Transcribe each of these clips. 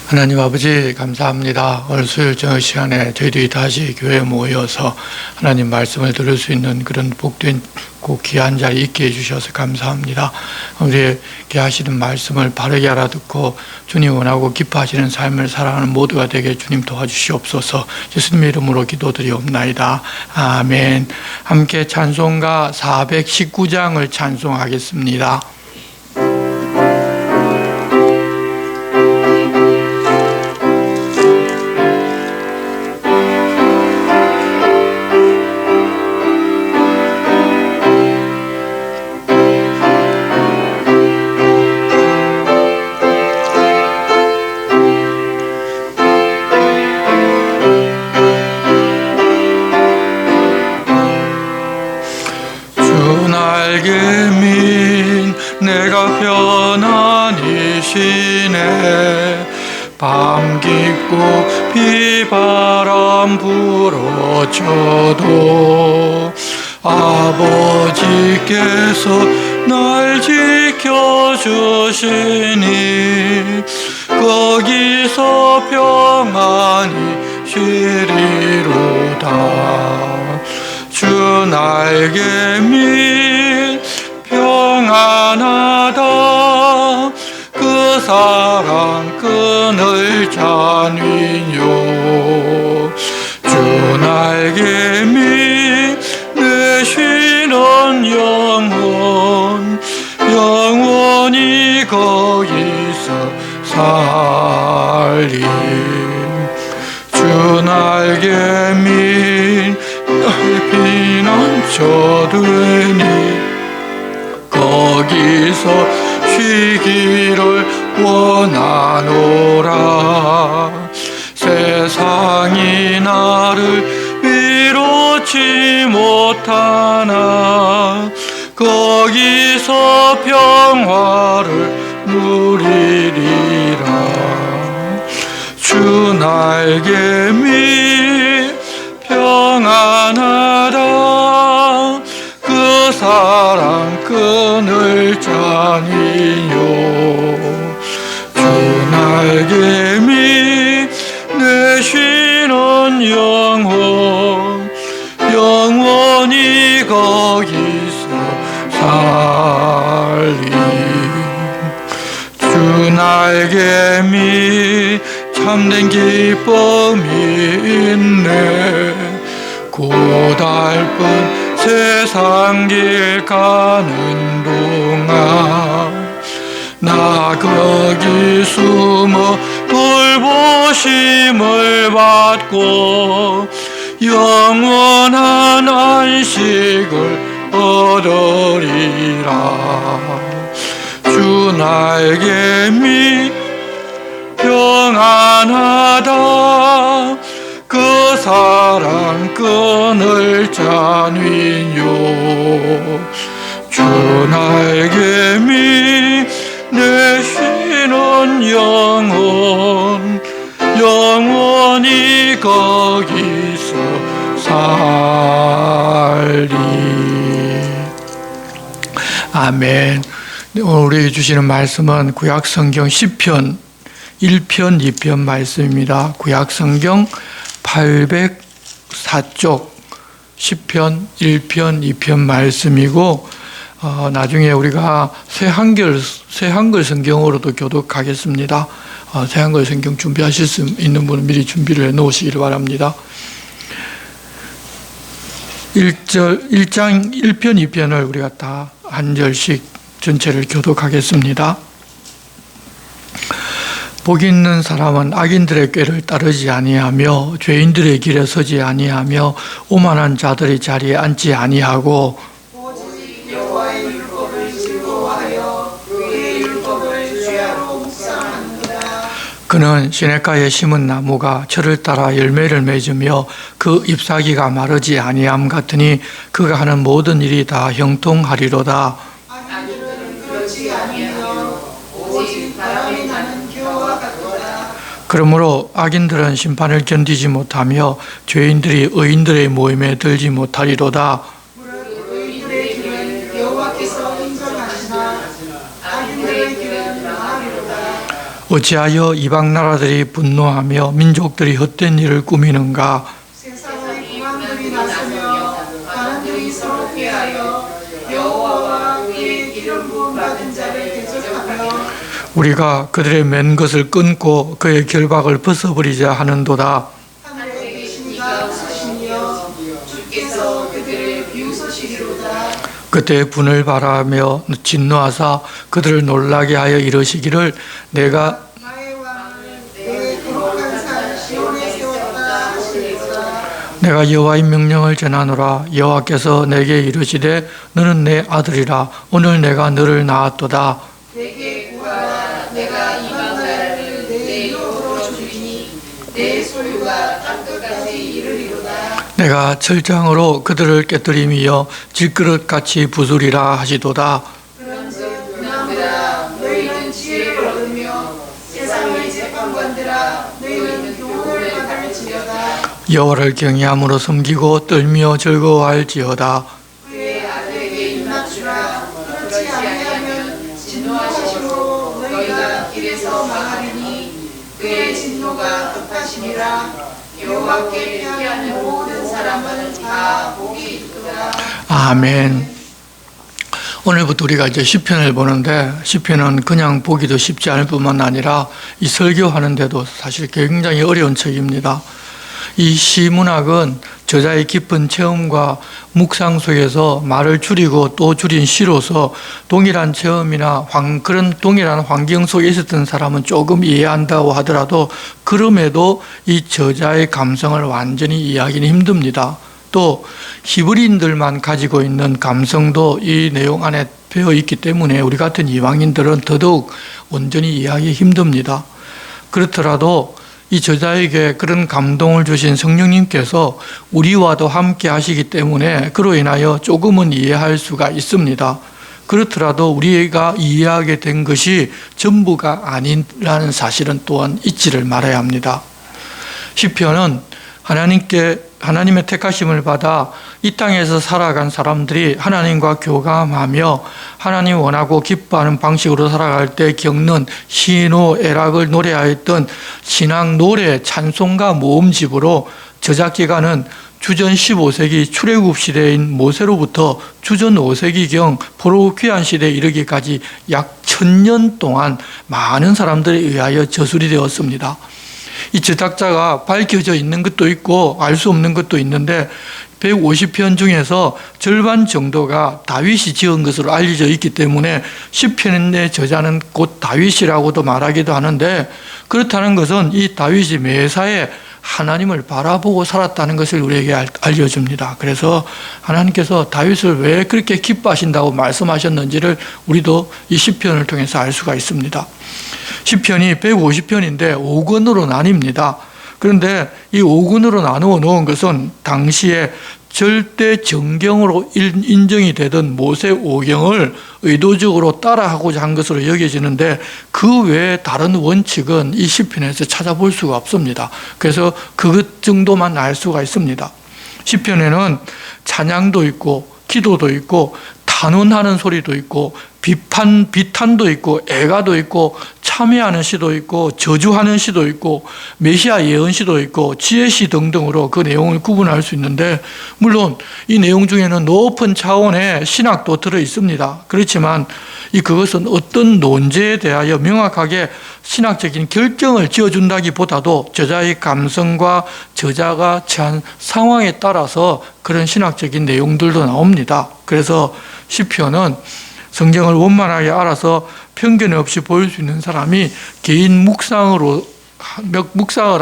하나님 아버지 감사합니다. 오늘 수요일 저녁 시간에 저희들이 다시 교회에 모여서 하나님 말씀을 들을 수 있는 그런 복된 귀한 자리 있게 해주셔서 감사합니다. 우리에게 하시는 말씀을 바르게 알아듣고 주님 원하고 기뻐하시는 삶을 살아가는 모두가 되게 주님 도와주시옵소서. 예수님의 이름으로 기도드리옵나이다. 아멘. 함께 찬송가 419장을 찬송하겠습니다. 내가 편안히 쉬네. 밤 깊고 비바람 불어쳐도 아버지께서 날 지켜주시니 거기서 평안히 쉬리로다. 주 날개 밑 평안하다. 그 사랑 그늘 잔위요. 주 날개 밑 내 쉬는 영혼 영원히 거기서 살리. 주 날개 밑 피난처 되니 거기서 쉬기를 원하노라. 세상이 나를 위로치 못하나 거기서 평화를 누리리라. 주 날개 밑 평안하다. 그 사랑 그늘 잔이요. 주 날개 밑 내 쉬는 영혼 영원히 거기서 살리. 주 날개 밑 참된 기쁨이 있네. 고달픈 세상 길 가는 동안 나 거기 숨어 돌보심을 받고 영원한 안식을 얻으리라. 주 날개 밑 평안하다. 그 사랑 그늘 잔위요. 주 날개 밑 내 쉬는 영혼 영원히 거기서 살리. 아멘. 오늘 우리 주시는 말씀은 구약성경 시편 1편 2편 말씀입니다. 구약성경 804쪽 시편 1편 2편 말씀이고, 나중에 우리가 새 한글 성경으로도 교독하겠습니다. 새 한글 성경 준비하실 수 있는 분은 미리 준비를 해 놓으시기를 바랍니다. 1장 1편 2편을 우리가 다 한 절씩 전체를 교독하겠습니다. 복 있는 사람은 악인들의 꾀를 따르지 아니하며 죄인들의 길에 서지 아니하며 오만한 자들의 자리에 앉지 아니하고 오직 여호와의 율법을 즐거워하여 그의 율법을 주야로 묵상하는구나. 그는 시냇가에 심은 나무가 철을 따라 열매를 맺으며 그 잎사귀가 마르지 아니함 같으니 그가 하는 모든 일이 다 형통하리로다. 악인들은 그렇지 아니하며 오직 바람이 나는 겨와 같도다. 그러므로 악인들은 심판을 견디지 못하며 죄인들이 의인들의 모임에 들지 못하리로다. 의인들의 길은 여호와께서 인정하시나 악인들의 길은 망하리로다. 어찌하여 이방 나라들이 분노하며 민족들이 헛된 일을 꾸미는가? 세상의 공황들이 나서며 가난들이 서로 피하여 여호와와 그의 기름 부음 받은 자를 대적하며 우리가 그들의 맨 것을 끊고 그의 결박을 벗어버리자 하는도다. 하늘에 계신 이가 웃으시며 주께서 그들을 비웃으시리로다. 그때 분을 바라며 진노하사 그들을 놀라게 하여 이르시기를 내가 나의 왕을 내 거룩한 산 시온에 세웠다 하시리로다. 내가 여호와의 명령을 전하노라. 여호와께서 내게 이르시되 너는 내 아들이라. 오늘 내가 너를 낳았도다. 내게 구하라. 내가 이방 나라를 내 이름으로 주리니 내 소유가 땅끝까지 이르리로다. 내가 철장으로 그들을 깨뜨리며 질그릇같이 부수리라 하시도다. 그런즉 남들아 너희는 지혜를 얻으며 세상의 재판관들아 너희는 교훈을 받을지어다. 여호와를 경외함으로 섬기고 떨며 즐거워할지어다. 그의 아들에게 입맞추라. 그렇지 아니하면 진노하시므로 너희가 길에서 망하리니 그의 진노가 급하심이라. 여호와께 피하는 모든 사람은 다 복이 있도다. 아멘. 오늘부터 우리가 이제 시편을 보는데 시편은 그냥 보기도 쉽지 않을 뿐만 아니라 이 설교하는데도 사실 굉장히 어려운 책입니다. 이 시문학은 저자의 깊은 체험과 묵상 속에서 말을 줄이고 또 줄인 시로서 동일한 체험이나 그런 동일한 환경 속에 있었던 사람은 조금 이해한다고 하더라도 그럼에도 이 저자의 감성을 완전히 이해하기는 힘듭니다. 또 히브리인들만 가지고 있는 감성도 이 내용 안에 배어 있기 때문에 우리 같은 이방인들은 더더욱 온전히 이해하기 힘듭니다. 그렇더라도 이 저자에게 그런 감동을 주신 성령님께서 우리와도 함께 하시기 때문에 그로 인하여 조금은 이해할 수가 있습니다. 그렇더라도 우리가 이해하게 된 것이 전부가 아니라는 사실은 또한 잊지를 말아야 합니다. 시편은 하나님의 택하심을 받아 이 땅에서 살아간 사람들이 하나님과 교감하며 하나님 원하고 기뻐하는 방식으로 살아갈 때 겪는 희노애락을 노래하였던 신앙 노래 찬송가 모음집으로 저작 기간은 주전 15세기 출애굽 시대인 모세로부터 주전 5세기경 포로 귀환 시대에 이르기까지 약 1000년 동안 많은 사람들에 의하여 저술이 되었습니다. 이 저작자가 밝혀져 있는 것도 있고 알 수 없는 것도 있는데 150편 중에서 절반 정도가 다윗이 지은 것으로 알려져 있기 때문에 시편의 저자는 곧 다윗이라고도 말하기도 하는데, 그렇다는 것은 이 다윗이 매사에 하나님을 바라보고 살았다는 것을 우리에게 알려줍니다. 그래서 하나님께서 다윗을 왜 그렇게 기뻐하신다고 말씀하셨는지를 우리도 이 시편을 통해서 알 수가 있습니다. 시편이 150편인데 5권으로 나뉩니다. 그런데 이 5권으로 나누어 놓은 것은 당시에 절대 정경으로 인정이 되던 모세 오경을 의도적으로 따라하고자 한 것으로 여겨지는데, 그 외에 다른 원칙은 이 시편에서 찾아볼 수가 없습니다. 그래서 그것 정도만 알 수가 있습니다. 시편에는 찬양도 있고 기도도 있고 탄원하는 소리도 있고 비탄도 있고 애가도 있고 참회하는 시도 있고 저주하는 시도 있고 메시아 예언시도 있고 지혜시 등등으로 그 내용을 구분할 수 있는데, 물론 이 내용 중에는 높은 차원의 신학도 들어 있습니다. 그렇지만 그것은 어떤 논제에 대하여 명확하게 신학적인 결정을 지어준다기보다도 저자의 감성과 저자가 처한 상황에 따라서 그런 신학적인 내용들도 나옵니다. 그래서 시편은 성경을 원만하게 알아서 편견 없이 보일 수 있는 사람이 개인 묵상을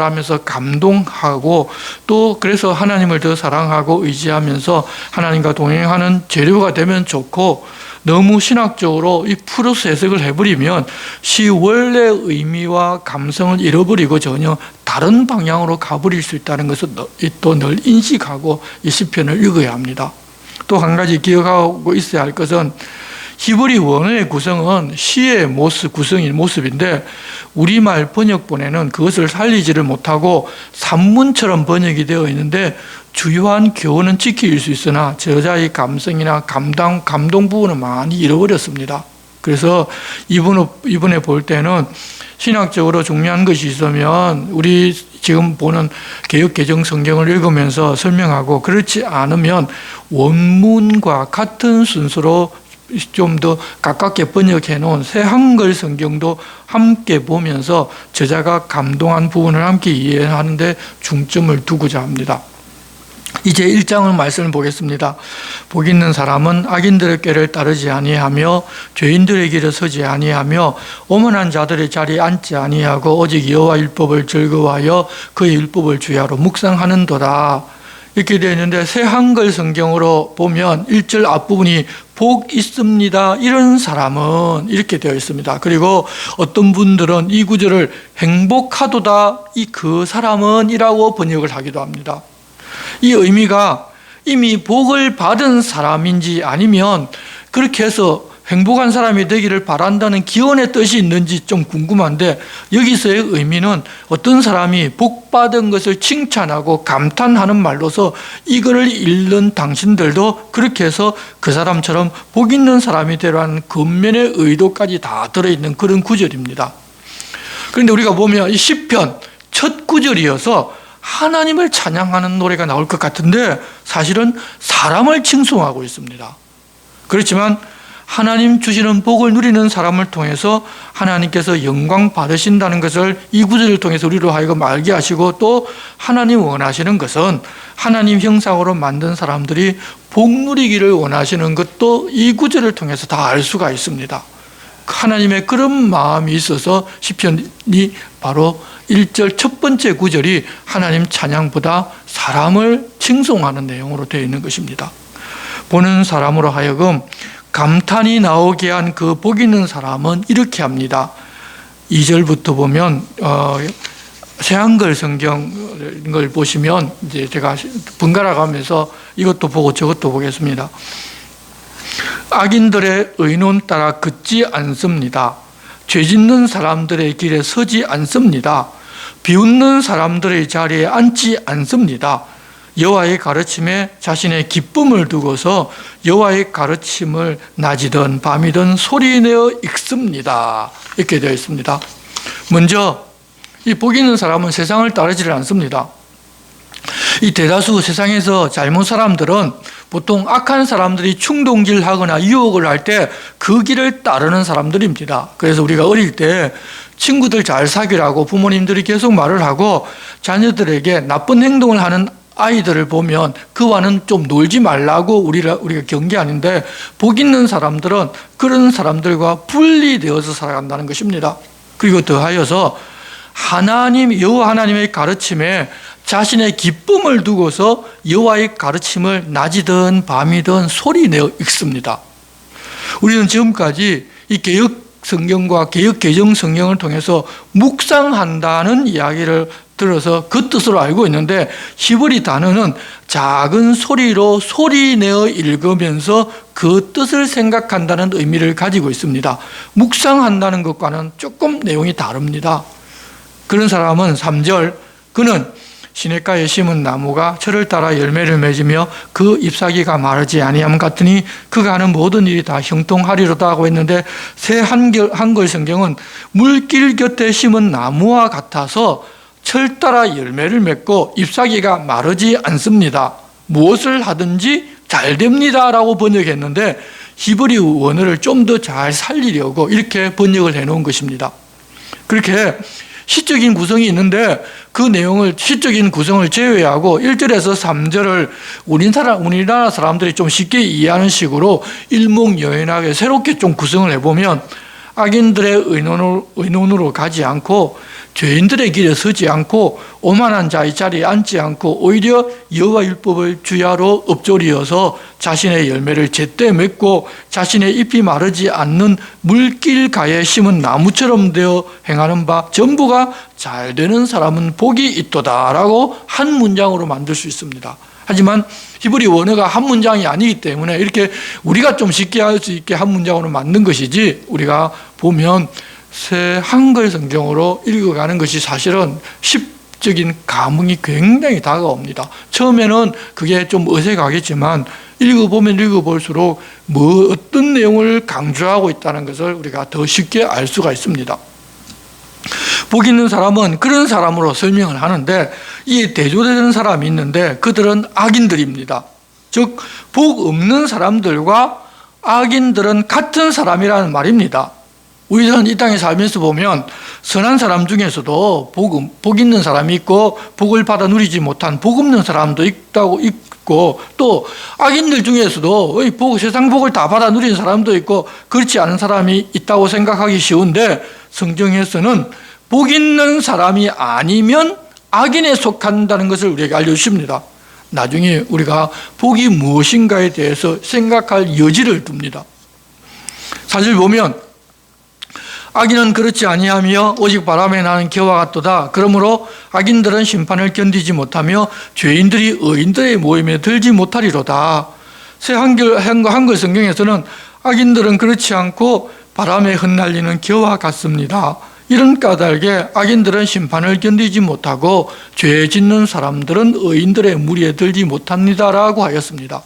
하면서 감동하고, 또 그래서 하나님을 더 사랑하고 의지하면서 하나님과 동행하는 재료가 되면 좋고, 너무 신학적으로 이 플러스 해석을 해버리면 시 원래의 의미와 감성을 잃어버리고 전혀 다른 방향으로 가버릴 수 있다는 것을 또 늘 인식하고 이 시편을 읽어야 합니다. 또 한 가지 기억하고 있어야 할 것은, 히브리 원어의 구성은 시의 구성인 모습인데 우리말 번역본에는 그것을 살리지를 못하고 산문처럼 번역이 되어 있는데 주요한 교훈은 지킬 수 있으나 저자의 감성이나 감동 부분은 많이 잃어버렸습니다. 그래서 이번에 볼 때는 신학적으로 중요한 것이 있으면 우리 지금 보는 개역개정 성경을 읽으면서 설명하고, 그렇지 않으면 원문과 같은 순서로 좀 더 가깝게 번역해 놓은 새 한글 성경도 함께 보면서 저자가 감동한 부분을 함께 이해하는 데 중점을 두고자 합니다. 이제 1장을 말씀을 보겠습니다. 복 있는 사람은 악인들의 꾀를 따르지 아니하며 죄인들의 길에 서지 아니하며 오만한 자들의 자리에 앉지 아니하고 오직 여호와 율법을 즐거워하여 그의 율법을 주야로 묵상하는도다. 이렇게 되어 있는데, 새 한글 성경으로 보면 1절 앞부분이 복 있습니다, 이런 사람은 이렇게 되어 있습니다. 그리고 어떤 분들은 이 구절을 행복하도다, 이 그 사람은 이라고 번역을 하기도 합니다. 이 의미가 이미 복을 받은 사람인지 아니면 그렇게 해서 행복한 사람이 되기를 바란다는 기원의 뜻이 있는지 좀 궁금한데, 여기서의 의미는 어떤 사람이 복 받은 것을 칭찬하고 감탄하는 말로서 이거를 읽는 당신들도 그렇게 해서 그 사람처럼 복 있는 사람이 되라는 겉면의 의도까지 다 들어있는 그런 구절입니다. 그런데 우리가 보면 이 시편 첫 구절이어서 하나님을 찬양하는 노래가 나올 것 같은데 사실은 사람을 칭송하고 있습니다. 그렇지만 하나님 주시는 복을 누리는 사람을 통해서 하나님께서 영광 받으신다는 것을 이 구절을 통해서 우리로 하여금 알게 하시고, 또 하나님 원하시는 것은 하나님 형상으로 만든 사람들이 복 누리기를 원하시는 것도 이 구절을 통해서 다 알 수가 있습니다. 하나님의 그런 마음이 있어서 시편이 바로 1절 첫 번째 구절이 하나님 찬양보다 사람을 칭송하는 내용으로 되어 있는 것입니다. 보는 사람으로 하여금 감탄이 나오게 한 그 복 있는 사람은 이렇게 합니다. 2절부터 보면 새한글 성경을 보시면 이제 제가 번갈아 가면서 이것도 보고 저것도 보겠습니다. 악인들의 의논 따라 걷지 않습니다. 죄 짓는 사람들의 길에 서지 않습니다. 비웃는 사람들의 자리에 앉지 않습니다. 여호와의 가르침에 자신의 기쁨을 두고서 여호와의 가르침을 낮이든 밤이든 소리내어 읽습니다. 이렇게 되어 있습니다. 먼저 이 복 있는 사람은 세상을 따르지를 않습니다. 이 대다수 세상에서 잘못 사람들은 보통 악한 사람들이 충동질하거나 유혹을 할 때 그 길을 따르는 사람들입니다. 그래서 우리가 어릴 때 친구들 잘 사귀라고 부모님들이 계속 말을 하고 자녀들에게 나쁜 행동을 하는 아이들을 보면 그와는 좀 놀지 말라고 우리가 경계하는데, 복 있는 사람들은 그런 사람들과 분리되어서 살아간다는 것입니다. 그리고 더하여서 여호와 하나님의 가르침에 자신의 기쁨을 두고서 여호와의 가르침을 낮이든 밤이든 소리내어 읽습니다. 우리는 지금까지 이 개역 성경과 개역 개정 성경을 통해서 묵상한다는 이야기를 들어서 그 뜻으로 알고 있는데, 히브리 단어는 작은 소리로 소리내어 읽으면서 그 뜻을 생각한다는 의미를 가지고 있습니다. 묵상한다는 것과는 조금 내용이 다릅니다. 그런 사람은 3절, 그는 시냇가에 심은 나무가 철을 따라 열매를 맺으며 그 잎사귀가 마르지 아니함 같으니 그가 하는 모든 일이 다 형통하리로다 하고 했는데, 새 한글 성경은 물길 곁에 심은 나무와 같아서 철 따라 열매를 맺고 잎사귀가 마르지 않습니다. 무엇을 하든지 잘 됩니다 라고 번역했는데, 히브리 원어를 좀 더 잘 살리려고 이렇게 번역을 해놓은 것입니다. 그렇게 시적인 구성이 있는데 그 내용을, 시적인 구성을 제외하고 1절에서 3절을 우리나라 사람들이 좀 쉽게 이해하는 식으로 일목요연하게 새롭게 좀 구성을 해보면, 악인들의 의논으로 가지 않고 죄인들의 길에 서지 않고 오만한 자의 자리에 앉지 않고 오히려 여호와 율법을 주야로 엎조리어서 자신의 열매를 제때 맺고 자신의 잎이 마르지 않는 물길가에 심은 나무처럼 되어 행하는 바 전부가 잘 되는 사람은 복이 있도다라고 한 문장으로 만들 수 있습니다. 하지만 히브리 원어가 한 문장이 아니기 때문에 이렇게 우리가 좀 쉽게 할 수 있게 한 문장으로 만든 것이지, 우리가 보면 새 한글 성경으로 읽어가는 것이 사실은 십적인 감흥이 굉장히 다가옵니다. 처음에는 그게 좀 어색하겠지만 읽어보면 읽어볼수록 어떤 내용을 강조하고 있다는 것을 우리가 더 쉽게 알 수가 있습니다. 복 있는 사람은 그런 사람으로 설명을 하는데, 이 대조되는 사람이 있는데 그들은 악인들입니다. 즉 복 없는 사람들과 악인들은 같은 사람이라는 말입니다. 우리는 이 땅에 살면서 보면 선한 사람 중에서도 복 있는 사람이 있고 복을 받아 누리지 못한 복 없는 사람도 있고, 또 악인들 중에서도 세상 복을 다 받아 누리는 사람도 있고 그렇지 않은 사람이 있다고 생각하기 쉬운데, 성경에서는 복 있는 사람이 아니면 악인에 속한다는 것을 우리에게 알려주십니다. 나중에 우리가 복이 무엇인가에 대해서 생각할 여지를 둡니다. 사실 보면 악인은 그렇지 아니하며 오직 바람에 나는 겨와 같도다. 그러므로 악인들은 심판을 견디지 못하며 죄인들이 의인들의 모임에 들지 못하리로다. 새 한글 성경에서는 악인들은 그렇지 않고 바람에 흩날리는 겨와 같습니다. 이런 까닭에 악인들은 심판을 견디지 못하고 죄 짓는 사람들은 의인들의 무리에 들지 못합니다라고 하였습니다.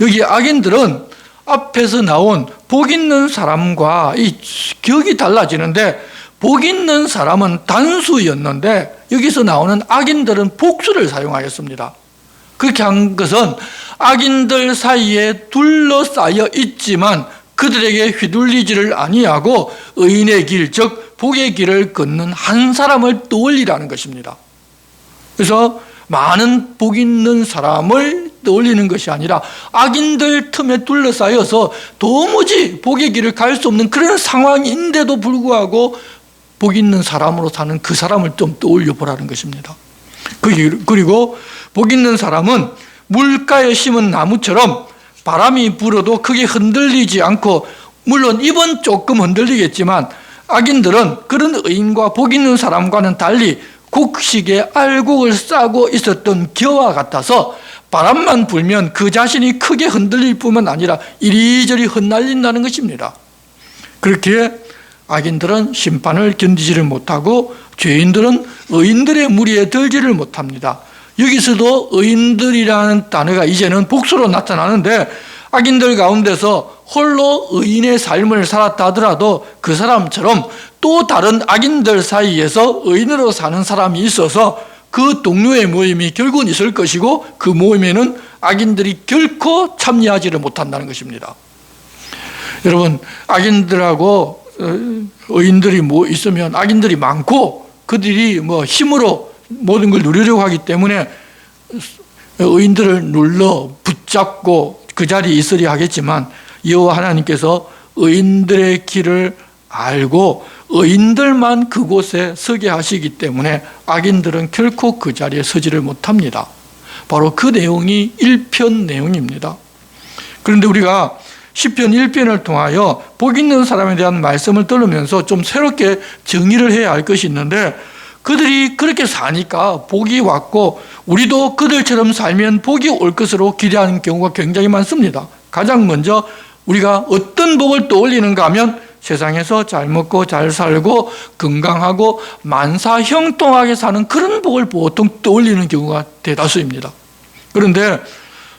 여기 악인들은 앞에서 나온 복 있는 사람과 이 격이 달라지는데, 복 있는 사람은 단수였는데 여기서 나오는 악인들은 복수를 사용하였습니다. 그렇게 한 것은 악인들 사이에 둘러싸여 있지만 그들에게 휘둘리지를 아니하고 의인의 길, 즉 복의 길을 걷는 한 사람을 떠올리라는 것입니다. 그래서 많은 복 있는 사람을 떠올리는 것이 아니라 악인들 틈에 둘러싸여서 도무지 복의 길을 갈 수 없는 그런 상황인데도 불구하고 복 있는 사람으로 사는 그 사람을 좀 떠올려 보라는 것입니다. 그리고 복 있는 사람은 물가에 심은 나무처럼 바람이 불어도 크게 흔들리지 않고, 물론 입은 조금 흔들리겠지만 악인들은 그런 의인과 복 있는 사람과는 달리 곡식에 알곡을 싸고 있었던 겨와 같아서 바람만 불면 그 자신이 크게 흔들릴 뿐만 아니라 이리저리 흩날린다는 것입니다. 그렇게 악인들은 심판을 견디지를 못하고 죄인들은 의인들의 무리에 들지를 못합니다. 여기서도 의인들이라는 단어가 이제는 복수로 나타나는데, 악인들 가운데서 홀로 의인의 삶을 살았다 하더라도 그 사람처럼 또 다른 악인들 사이에서 의인으로 사는 사람이 있어서 그 동료의 모임이 결국은 있을 것이고, 그 모임에는 악인들이 결코 참여하지를 못한다는 것입니다. 여러분, 악인들하고 의인들이 있으면 악인들이 많고 그들이 힘으로 모든 걸 누리려고 하기 때문에 의인들을 눌러 붙잡고 그 자리에 있으려 하겠지만, 여호와 하나님께서 의인들의 길을 알고 의인들만 그곳에 서게 하시기 때문에 악인들은 결코 그 자리에 서지를 못합니다. 바로 그 내용이 1편 내용입니다. 그런데 우리가 시편 1편을 통하여 복 있는 사람에 대한 말씀을 들으면서 좀 새롭게 정의를 해야 할 것이 있는데, 그들이 그렇게 사니까 복이 왔고 우리도 그들처럼 살면 복이 올 것으로 기대하는 경우가 굉장히 많습니다. 가장 먼저 우리가 어떤 복을 떠올리는가 하면 세상에서 잘 먹고 잘 살고 건강하고 만사 형통하게 사는 그런 복을 보통 떠올리는 경우가 대다수입니다. 그런데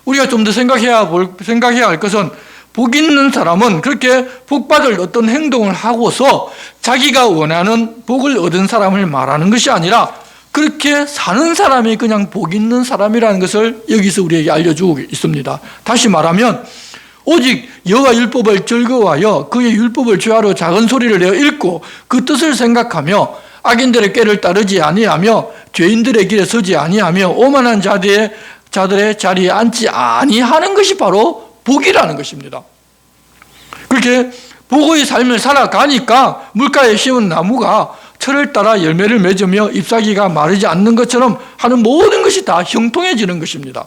우리가 좀 더 생각해야 할 것은, 복 있는 사람은 그렇게 복받을 어떤 행동을 하고서 자기가 원하는 복을 얻은 사람을 말하는 것이 아니라 그렇게 사는 사람이 그냥 복 있는 사람이라는 것을 여기서 우리에게 알려주고 있습니다. 다시 말하면 오직 여호와 율법을 즐거워하여 그의 율법을 주야로 작은 소리를 내어 읽고 그 뜻을 생각하며 악인들의 꾀를 따르지 아니하며 죄인들의 길에 서지 아니하며 오만한 자들의 자리에 앉지 아니하는 것이 바로 복이라는 것입니다. 그렇게 복의 삶을 살아가니까 물가에 심은 나무가 철을 따라 열매를 맺으며 잎사귀가 마르지 않는 것처럼 하는 모든 것이 다 형통해지는 것입니다.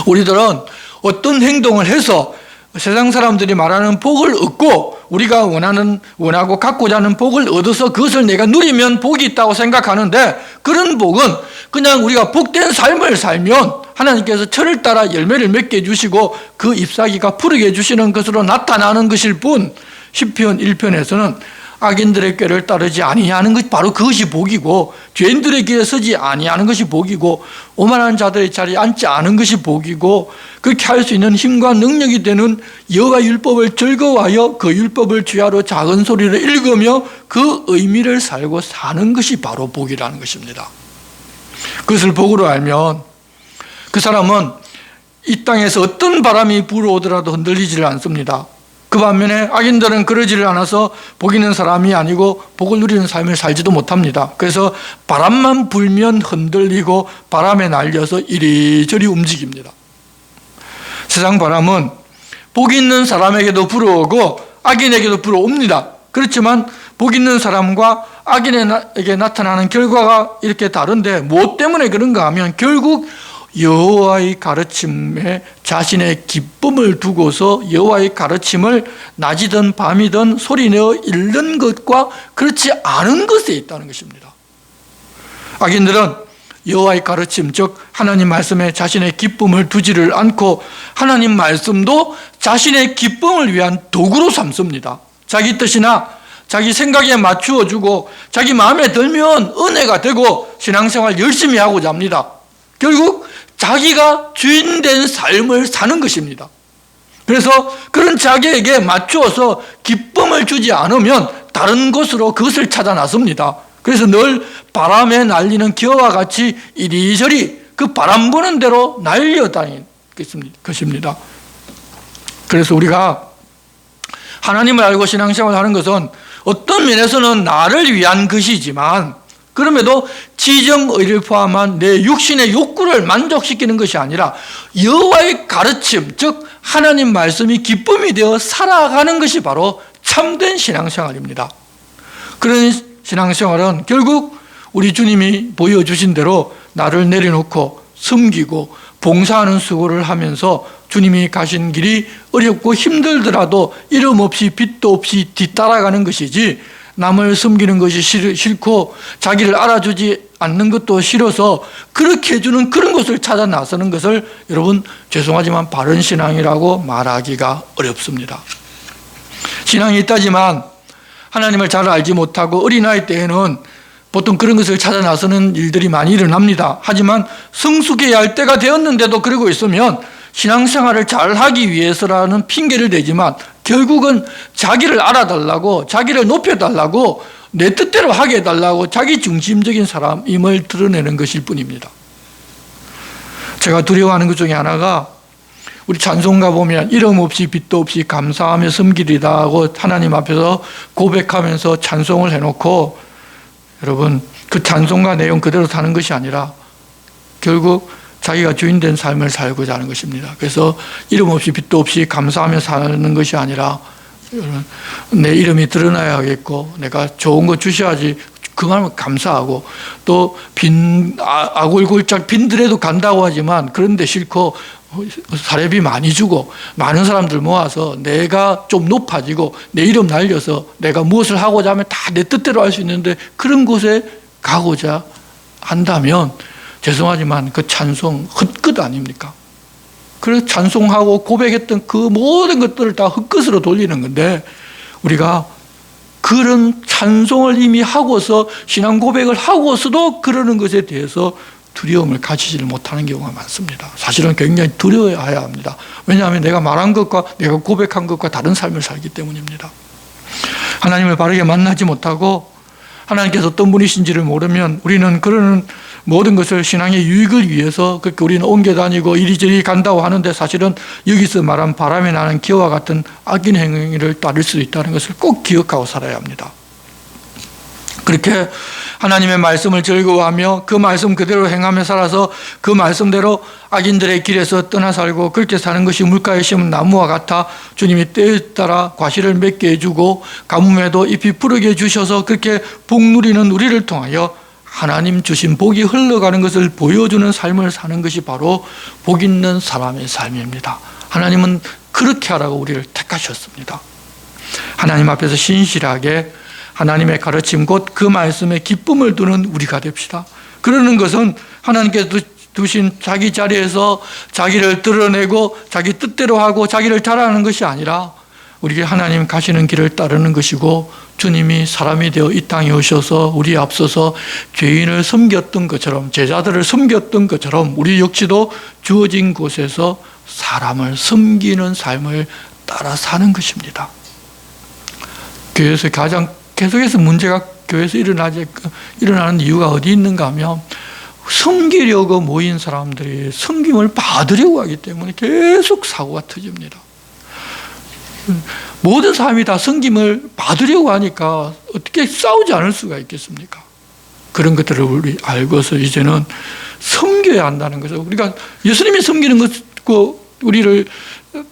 우리들은 어떤 행동을 해서 세상 사람들이 말하는 복을 얻고 우리가 원하고 갖고자 하는 복을 얻어서 그것을 내가 누리면 복이 있다고 생각하는데, 그런 복은 그냥 우리가 복된 삶을 살면 하나님께서 철을 따라 열매를 맺게 해주시고 그 잎사귀가 푸르게 해주시는 것으로 나타나는 것일 뿐, 시편 1편에서는 악인들의 꾀를 따르지 아니하는 것, 바로 그것이 복이고, 죄인들의 길에 서지 아니하는 것이 복이고, 오만한 자들의 자리에 앉지 않은 것이 복이고, 그렇게 할 수 있는 힘과 능력이 되는 여호와 율법을 즐거워하여 그 율법을 주야로 작은 소리로 읽으며 그 의미를 살고 사는 것이 바로 복이라는 것입니다. 그것을 복으로 알면 그 사람은 이 땅에서 어떤 바람이 불어오더라도 흔들리지를 않습니다. 그 반면에 악인들은 그러지를 않아서 복 있는 사람이 아니고 복을 누리는 삶을 살지도 못합니다. 그래서 바람만 불면 흔들리고 바람에 날려서 이리저리 움직입니다. 세상 바람은 복 있는 사람에게도 불어오고 악인에게도 불어옵니다. 그렇지만 복 있는 사람과 악인에게 나타나는 결과가 이렇게 다른데 무엇 때문에 그런가 하면 결국 여호와의 가르침에 자신의 기쁨을 두고서 여호와의 가르침을 낮이든 밤이든 소리내어 읽는 것과 그렇지 않은 것에 있다는 것입니다. 악인들은 여호와의 가르침, 즉 하나님 말씀에 자신의 기쁨을 두지를 않고 하나님 말씀도 자신의 기쁨을 위한 도구로 삼습니다. 자기 뜻이나 자기 생각에 맞추어주고 자기 마음에 들면 은혜가 되고 신앙생활 열심히 하고자 합니다. 결국 자기가 주인된 삶을 사는 것입니다. 그래서 그런 자기에게 맞추어서 기쁨을 주지 않으면 다른 곳으로 그것을 찾아 나섭니다. 그래서 늘 바람에 날리는 기어와 같이 이리저리 그 바람 부는 대로 날려다니는 것입니다. 그래서 우리가 하나님을 알고 신앙생활을 하는 것은 어떤 면에서는 나를 위한 것이지만 그럼에도 지정의를 포함한 내 육신의 욕구를 만족시키는 것이 아니라 여호와의 가르침, 즉 하나님 말씀이 기쁨이 되어 살아가는 것이 바로 참된 신앙생활입니다. 그런 신앙생활은 결국 우리 주님이 보여주신 대로 나를 내려놓고 섬기고 봉사하는 수고를 하면서 주님이 가신 길이 어렵고 힘들더라도 이름 없이 빚도 없이 뒤따라가는 것이지, 남을 섬기는 것이 싫고 자기를 알아주지 않는 것도 싫어서 그렇게 해주는 그런 것을 찾아 나서는 것을 여러분 죄송하지만 바른 신앙이라고 말하기가 어렵습니다. 신앙이 있다지만 하나님을 잘 알지 못하고 어린아이 때에는 보통 그런 것을 찾아 나서는 일들이 많이 일어납니다. 하지만 성숙해야 할 때가 되었는데도 그러고 있으면 신앙생활을 잘하기 위해서라는 핑계를 대지만 결국은 자기를 알아달라고, 자기를 높여달라고, 내 뜻대로 하게 해달라고 자기 중심적인 사람임을 드러내는 것일 뿐입니다. 제가 두려워하는 것 중에 하나가 우리 찬송가 보면 이름 없이 빚도 없이 감사하며 섬기리다 하고 하나님 앞에서 고백하면서 찬송을 해놓고 여러분 그 찬송가 내용 그대로 사는 것이 아니라 결국 자기가 주인된 삶을 살고자 하는 것입니다. 그래서 이름 없이 빚도 없이 감사하며 사는 것이 아니라 내 이름이 드러나야겠고 내가 좋은 거 주셔야지 그만 감사하고 또 아골골짝 빈들에도 간다고 하지만 그런데 싫고 사례비 많이 주고 많은 사람들 모아서 내가 좀 높아지고 내 이름 날려서 내가 무엇을 하고자 하면 다 내 뜻대로 할 수 있는데 그런 곳에 가고자 한다면 죄송하지만 그 찬송 헛것 아닙니까? 그래서 찬송하고 고백했던 그 모든 것들을 다 헛것으로 돌리는 건데 우리가 그런 찬송을 이미 하고서 신앙 고백을 하고서도 그러는 것에 대해서 두려움을 가지지를 못하는 경우가 많습니다. 사실은 굉장히 두려워해야 합니다. 왜냐하면 내가 말한 것과 내가 고백한 것과 다른 삶을 살기 때문입니다. 하나님을 바르게 만나지 못하고 하나님께서 어떤 분이신지를 모르면 우리는 그런 모든 것을 신앙의 유익을 위해서 그렇게 우리는 옮겨다니고 이리저리 간다고 하는데 사실은 여기서 말한 바람에 나는 기어와 같은 악인 행위를 따를 수 있다는 것을 꼭 기억하고 살아야 합니다. 그렇게 하나님의 말씀을 즐거워하며 그 말씀 그대로 행하며 살아서 그 말씀대로 악인들의 길에서 떠나 살고 그렇게 사는 것이 물가에 심은 나무와 같아 주님이 때에 따라 과실을 맺게 해주고 가뭄에도 잎이 푸르게 해주셔서 그렇게 복 누리는 우리를 통하여 하나님 주신 복이 흘러가는 것을 보여주는 삶을 사는 것이 바로 복 있는 사람의 삶입니다. 하나님은 그렇게 하라고 우리를 택하셨습니다. 하나님 앞에서 신실하게 하나님의 가르침 곧 그 말씀에 기쁨을 두는 우리가 됩시다. 그러는 것은 하나님께서 두신 자기 자리에서 자기를 드러내고 자기 뜻대로 하고 자기를 자랑하는 것이 아니라 우리가 하나님 가시는 길을 따르는 것이고, 주님이 사람이 되어 이 땅에 오셔서 우리 앞서서 죄인을 섬겼던 것처럼, 제자들을 섬겼던 것처럼 우리 역시도 주어진 곳에서 사람을 섬기는 삶을 따라 사는 것입니다. 교회에서 가장 계속해서 문제가 교회에서 일어나는 이유가 어디 있는가 하면, 섬기려고 모인 사람들이 섬김을 받으려고 하기 때문에 계속 사고가 터집니다. 모든 사람이 다 섬김을 받으려고 하니까 어떻게 싸우지 않을 수가 있겠습니까? 그런 것들을 우리 알고서 이제는 섬겨야 한다는 거죠. 우리가 예수님이 섬기는 것고 우리를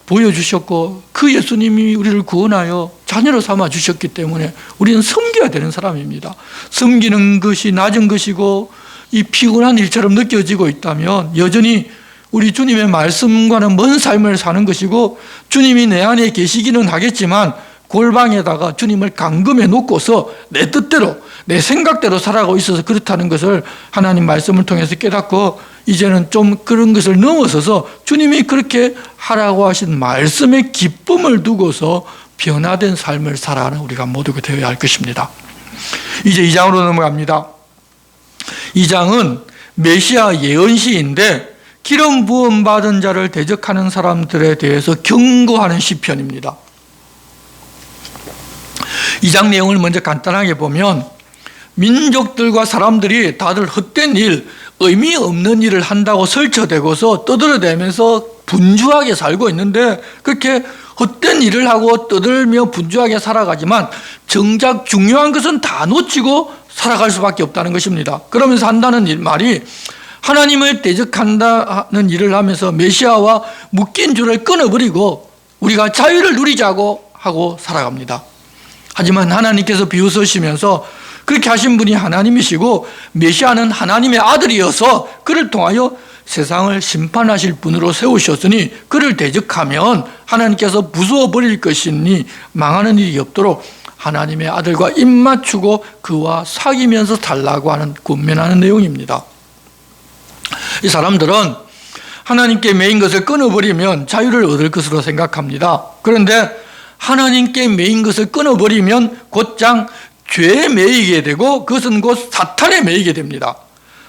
보여주셨고, 그 예수님이 우리를 구원하여 자녀로 삼아 주셨기 때문에 우리는 섬겨야 되는 사람입니다. 섬기는 것이 낮은 것이고 이 피곤한 일처럼 느껴지고 있다면 여전히 우리 주님의 말씀과는 먼 삶을 사는 것이고, 주님이 내 안에 계시기는 하겠지만 골방에다가 주님을 감금해 놓고서 내 뜻대로 내 생각대로 살아가고 있어서 그렇다는 것을 하나님 말씀을 통해서 깨닫고, 이제는 좀 그런 것을 넘어서서 주님이 그렇게 하라고 하신 말씀의 기쁨을 두고서 변화된 삶을 살아가는 우리가 모두가 되어야 할 것입니다. 이제 2장으로 넘어갑니다. 2장은 메시아 예언시인데 기름 부음 받은 자를 대적하는 사람들에 대해서 경고하는 시편입니다. 2장 내용을 먼저 간단하게 보면, 민족들과 사람들이 다들 헛된 일, 의미 없는 일을 한다고 설쳐대고서 떠들어대면서 분주하게 살고 있는데, 그렇게 헛된 일을 하고 떠들며 분주하게 살아가지만 정작 중요한 것은 다 놓치고 살아갈 수밖에 없다는 것입니다. 그러면서 한다는 말이, 하나님을 대적한다는 일을 하면서 메시아와 묶인 줄을 끊어버리고 우리가 자유를 누리자고 하고 살아갑니다. 하지만 하나님께서 비웃으시면서 그렇게 하신 분이 하나님이시고 메시아는 하나님의 아들이어서 그를 통하여 세상을 심판하실 분으로 세우셨으니 그를 대적하면 하나님께서 부수어 버릴 것이니 망하는 일이 없도록 하나님의 아들과 입맞추고 그와 사귀면서 살라고 하는 권면하는 내용입니다. 이 사람들은 하나님께 매인 것을 끊어버리면 자유를 얻을 것으로 생각합니다. 그런데 하나님께 매인 것을 끊어버리면 곧장 죄에 매이게 되고 그것은 곧 사탄에 매이게 됩니다.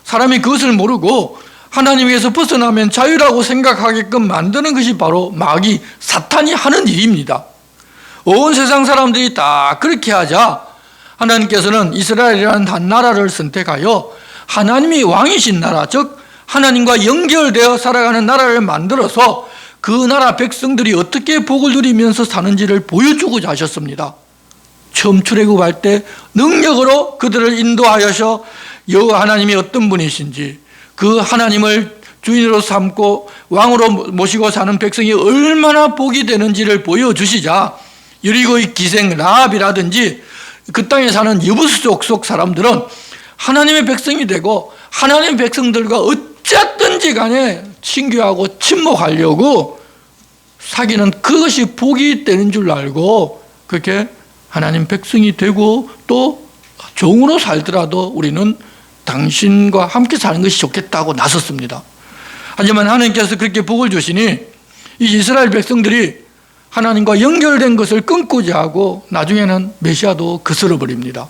사람이 그것을 모르고 하나님께서 벗어나면 자유라고 생각하게끔 만드는 것이 바로 마귀, 사탄이 하는 일입니다. 온 세상 사람들이 다 그렇게 하자 하나님께서는 이스라엘이라는 한 나라를 선택하여 하나님이 왕이신 나라, 즉 하나님과 연결되어 살아가는 나라를 만들어서 그 나라 백성들이 어떻게 복을 누리면서 사는지를 보여주고자 하셨습니다. 처음 출애굽할 때 능력으로 그들을 인도하여서 여호와 하나님이 어떤 분이신지, 그 하나님을 주인으로 삼고 왕으로 모시고 사는 백성이 얼마나 복이 되는지를 보여주시자 여리고의 기생 라합이라든지 그 땅에 사는 여부수 족속 사람들은 하나님의 백성이 되고 하나님의 백성들과 어쨌든지 간에 친교하고 친목하려고 사귀는 그것이 복이 되는 줄 알고 그렇게 하나님 백성이 되고 또 종으로 살더라도 우리는 당신과 함께 사는 것이 좋겠다고 나섰습니다. 하지만 하나님께서 그렇게 복을 주시니 이 이스라엘 백성들이 하나님과 연결된 것을 끊고자 하고 나중에는 메시아도 거스러버립니다.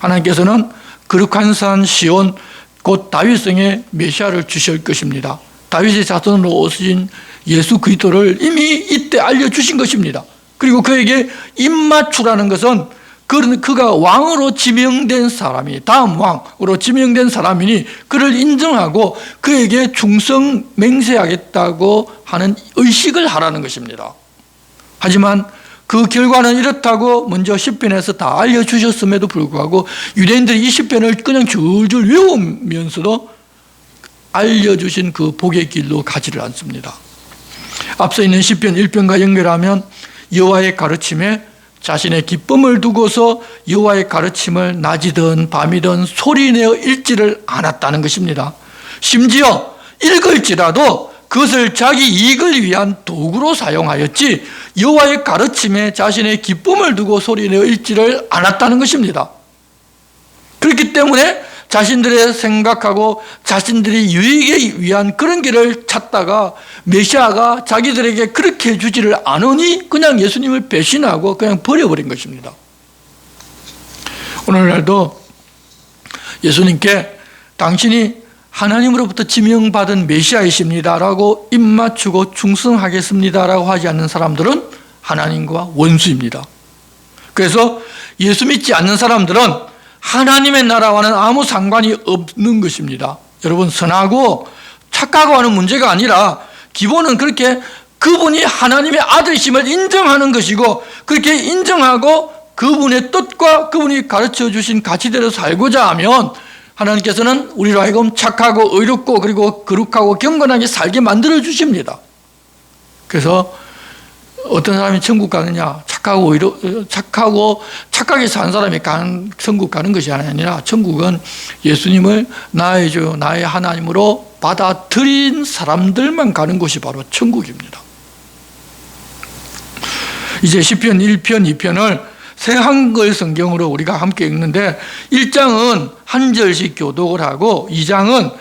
하나님께서는 거룩한 산 시온 곧 다윗성에 메시아를 주실 것입니다. 다윗의 자손으로 오신 예수 그리스도를 이미 이때 알려주신 것입니다. 그리고 그에게 입맞추라는 것은 그가 왕으로 지명된 사람이, 다음 왕으로 지명된 사람이니 그를 인정하고 그에게 충성 맹세하겠다고 하는 의식을 하라는 것입니다. 하지만 그 결과는 이렇다고 먼저 시편에서 다 알려주셨음에도 불구하고 유대인들이 이 시편을 그냥 줄줄 외우면서도 알려주신 그 복의 길로 가지를 않습니다. 앞서 있는 시편 1편과 연결하면 여호와의 가르침에 자신의 기쁨을 두고서 여호와의 가르침을 낮이든 밤이든 소리내어 읽지를 않았다는 것입니다. 심지어 읽을지라도 그것을 자기 이익을 위한 도구로 사용하였지 여호와의 가르침에 자신의 기쁨을 두고 소리내어 읽지를 않았다는 것입니다. 그렇기 때문에 자신들의 생각하고 자신들이 유익에 위한 그런 길을 찾다가 메시아가 자기들에게 그렇게 해주지를 않으니 그냥 예수님을 배신하고 그냥 버려버린 것입니다. 오늘날도 예수님께 당신이 하나님으로부터 지명받은 메시아이십니다라고 입맞추고 충성하겠습니다라고 하지 않는 사람들은 하나님과 원수입니다. 그래서 예수 믿지 않는 사람들은 하나님의 나라와는 아무 상관이 없는 것입니다. 여러분, 선하고 착하고 하는 문제가 아니라 기본은 그렇게 그분이 하나님의 아들이심을 인정하는 것이고, 그렇게 인정하고 그분의 뜻과 그분이 가르쳐 주신 가치대로 살고자 하면 하나님께서는 우리로 하여금 착하고 의롭고 그리고 거룩하고 경건하게 살게 만들어 주십니다. 그래서 어떤 사람이 천국 가느냐, 착하게 산 사람이 천국 가는 것이 아니라 천국은 예수님을 나의 주, 나의 하나님으로 받아들인 사람들만 가는 곳이 바로 천국입니다. 이제 시편 1편, 2편을 새 한글 성경으로 우리가 함께 읽는데 1장은 한 절씩 교독을 하고 2장은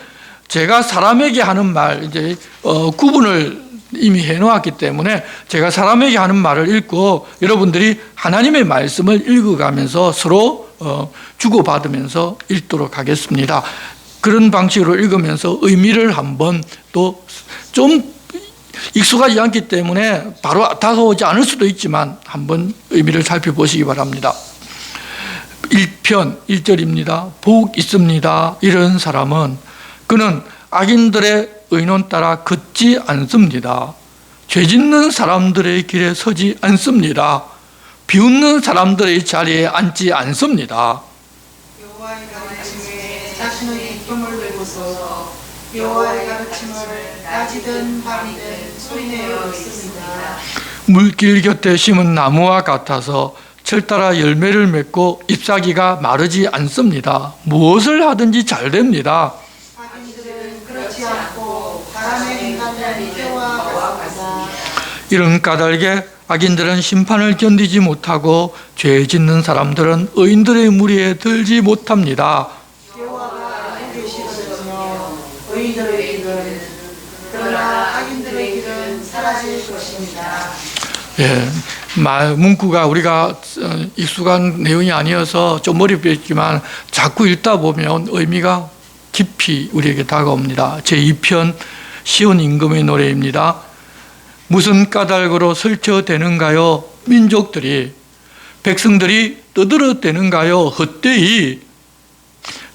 제가 사람에게 하는 말, 이제 구분을 이미 해놓았기 때문에 제가 사람에게 하는 말을 읽고 여러분들이 하나님의 말씀을 읽어가면서 서로 주고받으면서 읽도록 하겠습니다. 그런 방식으로 읽으면서 의미를 한번 또 좀 익숙하지 않기 때문에 바로 다가오지 않을 수도 있지만 한번 의미를 살펴보시기 바랍니다. 1편 1절입니다. 복 있습니다. 이런 사람은 그는 악인들의 의논 따라 걷지 않습니다. 죄 짓는 사람들의 길에 서지 않습니다. 비웃는 사람들의 자리에 앉지 않습니다. 여호와의 가르침에 자신의 기쁨을 내고서 여호와의 가르침을 낮이든 밤이든 소리내어 있습니다. 물길 곁에 심은 나무와 같아서 철 따라 열매를 맺고 잎사귀가 마르지 않습니다. 무엇을 하든지 잘 됩니다. 악인들은 그렇지 않고 바람의 행간을 떼와 같습니다. 이런 까닭에 악인들은 심판을 견디지 못하고 죄 짓는 사람들은 의인들의 무리에 들지 못합니다. 여호와가 내게 싫으시며 의인들의 길은 그러나 악인들의 길은 사라질 것입니다. 예, 문구가 우리가 익숙한 내용이 아니어서 좀 어렵겠지만 자꾸 읽다 보면 의미가 깊이 우리에게 다가옵니다. 제2편 시온 임금의 노래입니다. 무슨 까닭으로 설쳐대는가요? 민족들이, 백성들이 떠들어대는가요? 헛되이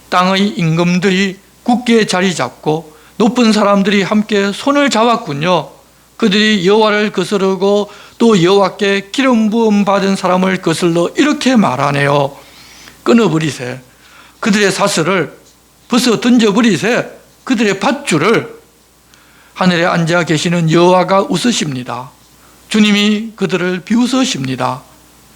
땅의 임금들이 굳게 자리 잡고 높은 사람들이 함께 손을 잡았군요. 그들이 여호와를 거스르고 또 여호와께 기름 부음 받은 사람을 거슬러 이렇게 말하네요. 끊어버리세. 그들의 사슬을 벗어 던져버리세. 그들의 밧줄을. 하늘에 앉아 계시는 여호와가 웃으십니다. 주님이 그들을 비웃으십니다.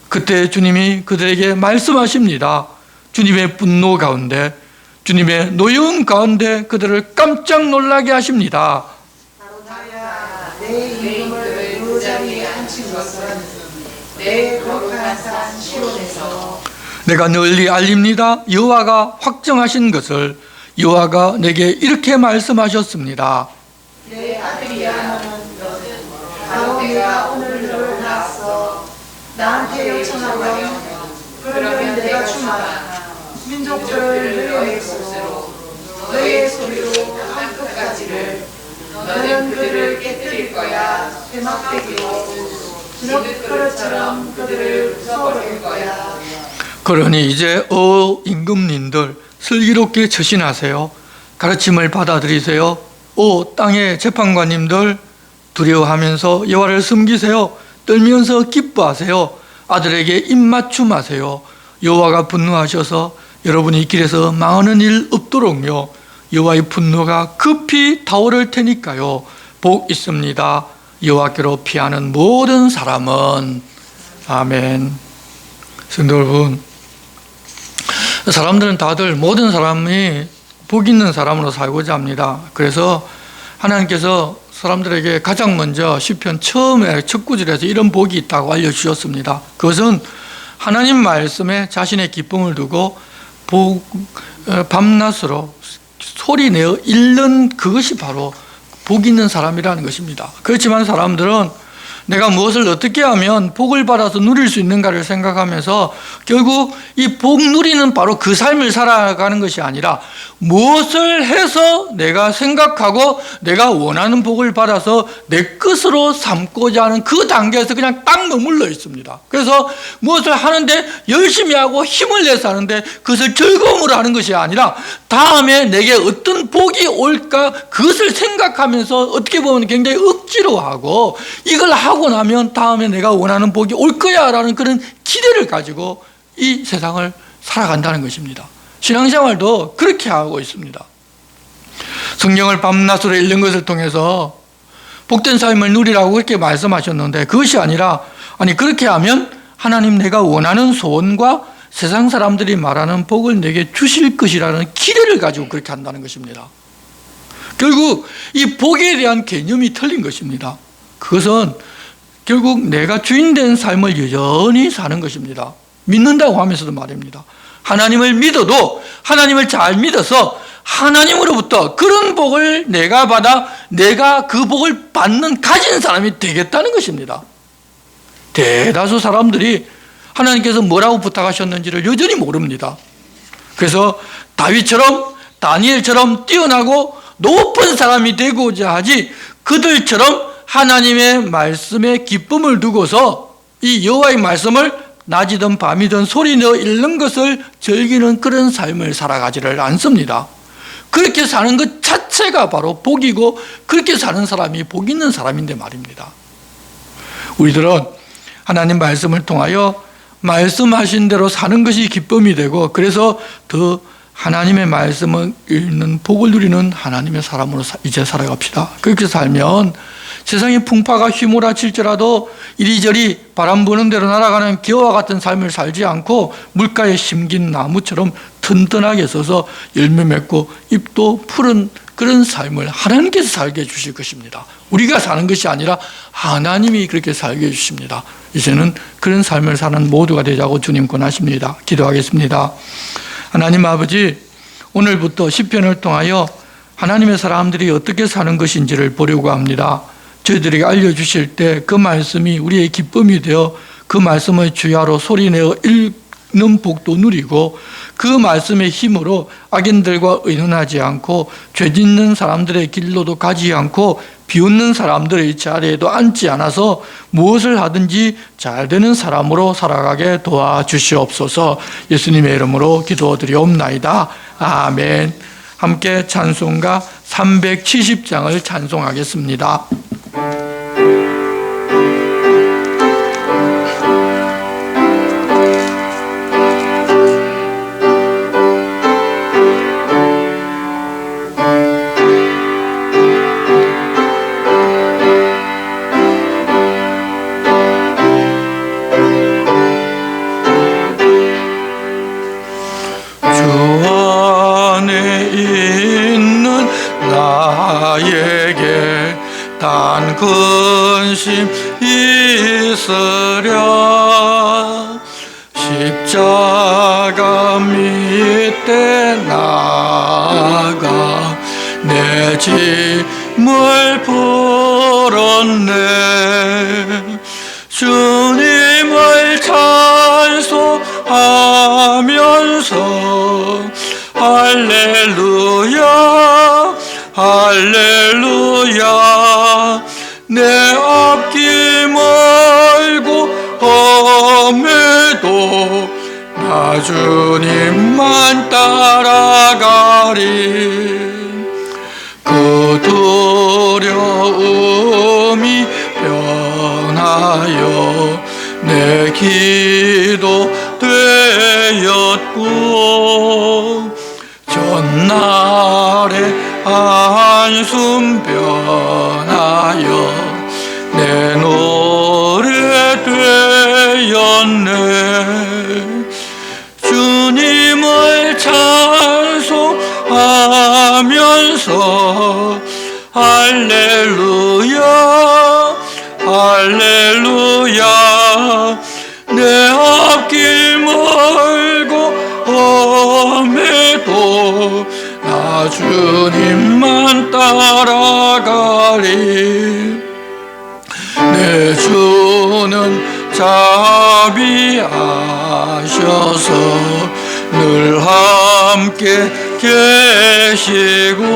그때 주님이 그들에게 말씀하십니다. 주님의 분노 가운데, 주님의 노여움 가운데 그들을 깜짝 놀라게 하십니다. 바로 나야 내 임금을 그 자리에 앉힌 것은 내 거룩한 산 시온에서 내가 널리 알립니다. 여호와가 확정하신 것을. 여호와가 내게 이렇게 말씀하셨습니다. 내 아들이야 너는 바로 내가 오늘 너를 낳았어. 나한테 요청하면 그러면 내가 주마. 민족들을 너의 몫으로 너의 소리로 한 끝까지를 너는 그들을 깨뜨릴 거야. 대막대기로 진흙 그릇처럼 그들을 부숴버릴 거야. 그러니 이제 임금님들 슬기롭게 처신하세요. 가르침을 받아들이세요. 땅의 재판관님들 두려워하면서 여호와를 섬기세요. 떨면서 기뻐하세요. 아들에게 입맞춤하세요. 여호와가 분노하셔서 여러분이 길에서 망하는 일 없도록요. 여호와의 분노가 급히 타오를 테니까요. 복 있습니다. 여호와께로 피하는 모든 사람은. 아멘. 성도 여러분, 사람들은 다들 모든 사람이 복 있는 사람으로 살고자 합니다. 그래서 하나님께서 사람들에게 가장 먼저 시편 처음에 첫 구절에서 이런 복이 있다고 알려주셨습니다. 그것은 하나님 말씀에 자신의 기쁨을 두고 밤낮으로 소리내어 읽는 그것이 바로 복 있는 사람이라는 것입니다. 그렇지만 사람들은 내가 무엇을 어떻게 하면 복을 받아서 누릴 수 있는가를 생각하면서 결국 이 복 누리는 바로 그 삶을 살아가는 것이 아니라 무엇을 해서 내가 생각하고 내가 원하는 복을 받아서 내 것으로 삼고자 하는 그 단계에서 그냥 딱 머물러 있습니다. 그래서 무엇을 하는데 열심히 하고 힘을 내서 하는데 그것을 즐거움으로 하는 것이 아니라 다음에 내게 어떤 복이 올까 그것을 생각하면서 어떻게 보면 굉장히 억지로 하고 이걸 하고 나면 다음에 내가 원하는 복이 올 거야 라는 그런 기대를 가지고 이 세상을 살아간다는 것입니다. 신앙생활도 그렇게 하고 있습니다. 성경을 밤낮으로 읽는 것을 통해서 복된 삶을 누리라고 그렇게 말씀하셨는데 그것이 아니라 그렇게 하면 하나님 내가 원하는 소원과 세상 사람들이 말하는 복을 내게 주실 것이라는 기대를 가지고 그렇게 한다는 것입니다. 결국 이 복에 대한 개념이 틀린 것입니다. 그것은 결국 내가 주인된 삶을 여전히 사는 것입니다. 믿는다고 하면서도 말입니다. 하나님을 믿어도 하나님을 잘 믿어서 하나님으로부터 그런 복을 내가 받아 내가 그 복을 가진 사람이 되겠다는 것입니다. 대다수 사람들이 하나님께서 뭐라고 부탁하셨는지를 여전히 모릅니다. 그래서 다윗처럼 다니엘처럼 뛰어나고 높은 사람이 되고자 하지 그들처럼 하나님의 말씀에 기쁨을 두고서 이 여호와의 말씀을 낮이든 밤이든 소리내어 읽는 것을 즐기는 그런 삶을 살아가지를 않습니다. 그렇게 사는 것 자체가 바로 복이고 그렇게 사는 사람이 복 있는 사람인데 말입니다. 우리들은 하나님 말씀을 통하여 말씀하신 대로 사는 것이 기쁨이 되고 그래서 더 하나님의 말씀을 읽는 복을 누리는 하나님의 사람으로 이제 살아갑시다. 그렇게 살면 세상의 풍파가 휘몰아칠지라도 이리저리 바람 부는 대로 날아가는 기와와 같은 삶을 살지 않고 물가에 심긴 나무처럼 튼튼하게 서서 열매 맺고 잎도 푸른 그런 삶을 하나님께서 살게 해주실 것입니다. 우리가 사는 것이 아니라 하나님이 그렇게 살게 해주십니다. 이제는 그런 삶을 사는 모두가 되자고 주님 권하십니다. 기도하겠습니다. 하나님 아버지, 오늘부터 시편을 통하여 하나님의 사람들이 어떻게 사는 것인지를 보려고 합니다. 저희들에게 알려주실 때 그 말씀이 우리의 기쁨이 되어 그 말씀의 주야로 소리내어 읽는 복도 누리고 그 말씀의 힘으로 악인들과 의논하지 않고 죄 짓는 사람들의 길로도 가지 않고 비웃는 사람들의 자리에도 앉지 않아서 무엇을 하든지 잘 되는 사람으로 살아가게 도와주시옵소서. 예수님의 이름으로 기도드리옵나이다. 아멘. 함께 찬송가 370장을 찬송하겠습니다. 단 근심 있으랴 십자가 밑에 나가 내 짐을 풀었네. 주님을 찬송하면서 할렐루야 할렐루야 내 앞길 멀고 험해도 나 주님만 따라가리. 그 두려움이 변하여 내 기도 되었고 전날에 한숨 변하여 내 노래 되었네. 주님을 찬송하면서 할렐루야 할렐루야 내 앞길 멀고 험해도 나 주님만 따라가리. 내 주는 자비하셔서 늘 함께 계시고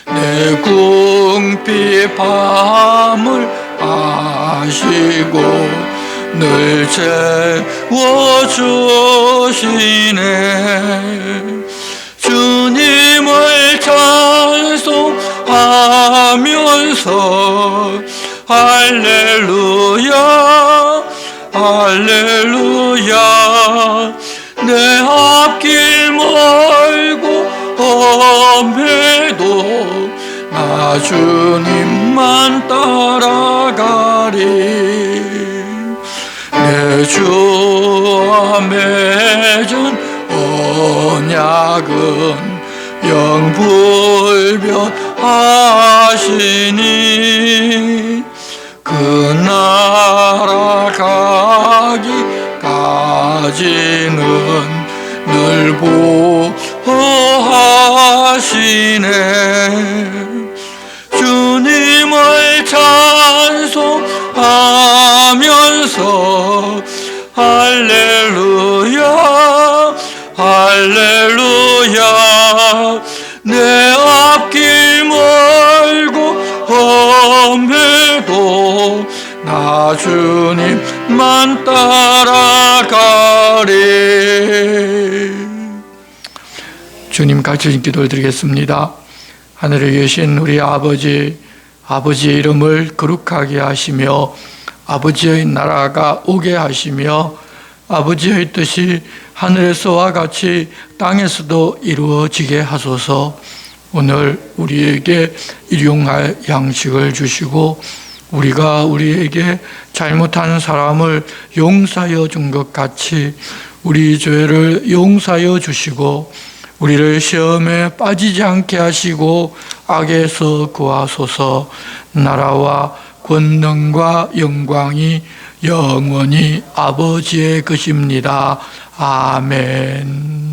내 궁핍함을 아시고 늘 채워주시네. 주님을 찬송하면서 할렐루야 할렐루야. 내 앞길 멀고 험해도 나 주님만 따라가리. 내 주와 맺은 언약은 영불변하시니 그 나라 가기까지는 늘 보호하시네. 주님을 찬송하면서 할렐루야 할렐루야. 내 앞길 멀고 험해도 나 주님만 따라가리. 주님 같이 기도를 드리겠습니다. 하늘에 계신 우리 아버지, 아버지의 이름을 거룩하게 하시며 아버지의 나라가 오게 하시며 아버지의 뜻이 하늘에서와 같이 땅에서도 이루어지게 하소서. 오늘 우리에게 일용할 양식을 주시고 우리가 우리에게 잘못한 사람을 용서하여 준 것 같이 우리 죄를 용서하여 주시고 우리를 시험에 빠지지 않게 하시고 악에서 구하소서. 나라와 권능과 영광이 영원히 아버지의 것입니다. 아멘.